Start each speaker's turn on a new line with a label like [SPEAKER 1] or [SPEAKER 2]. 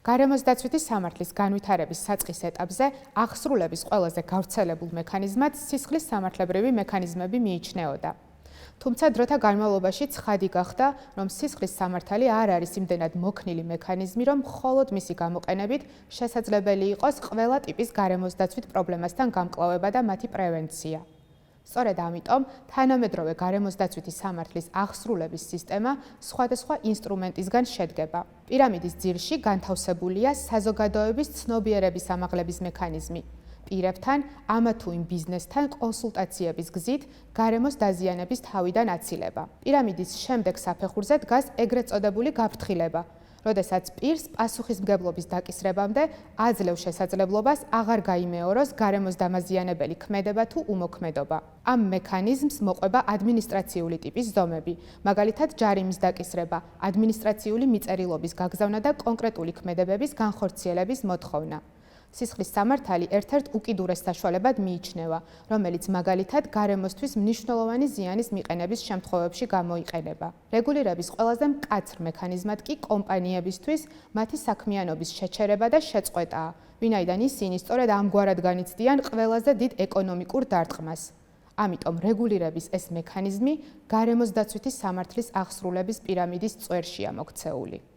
[SPEAKER 1] გარემოს დაცვითი სამართლის განვითარების საწყის ეტაპზე აღსრულების ყველაზე გავრცელებულ მექანიზმად სისხლის სამართლებრივი მექანიზმები მიიჩნეოდა. თუმცა დროთა განმავლობაში ცხადი გახდა, რომ სისხლის სამართალი არ არის იმდენად მოქნილი მექანიზმი, რომ მხოლოდ მისი გამოყენებით შესაძლებელი იყოს ყველა ტიპის გარემოს დაცვით პრობლემასთან გამკლავება და მათი პრევენცია. სწორედ ამიტომ თანამედროვე გარემოს დაცვითი სამართლის აღსრულების სისტემა სხვადასხვა ინსტრუმენტისგან შედგება. პირამიდის ძირში განთავსებულია საზოგადოების ცნობიერების ამაღლების მექანიზმი. პირებთან, ამა თუ იმ ბიზნესთან კონსულტაციების გზით გარემოს დაზიანების თავიდან აცილება. პირამიდის შემდეგ საფეხურზე დგას ეგრეთ წოდებული გაფრთხილება, როდესაც პირს პასუხისმგებლობის დაკისრებამდე აძლევს შესაძლებლობას აღარ გაიმეოროს გარემოს დამაზიანებელი ქმედება თუ უმოქმედობა. ამ მექანიზმს მოყვება ადმინისტრაციული ტიპის ზომები, მაგალითად ჯარიმის დაკისრება, ადმინისტრაციული მიწერილობის გაგზავნა და კონკრეტული ქმედებების განხორციელების მოთხოვნა. სისხლის სამართალი ერთ-ერთ უკიდურეს საშუალებად მიიჩნევა, რომელიც მაგალითად გარემოსთვის მნიშვნელოვანი ზიანის მიყენების შემთხვევებში გამოიყენება. რეგულირების ყველაზე მკაცრ მექანიზმად კი კომპანიებისთვის მათი საქმიანობის შეჩერება და შეწყვეტაა, ვინაიდან ისინი სწორედ ამგვარად განიცდიან ყველაზე დიდ ეკონომიკურ დარტყმას. ამიტომ რეგულირების ეს მექანიზმი გარემოს დაცვითი სამართლის აღსრულების პირამიდის წვერშია მოქცეული.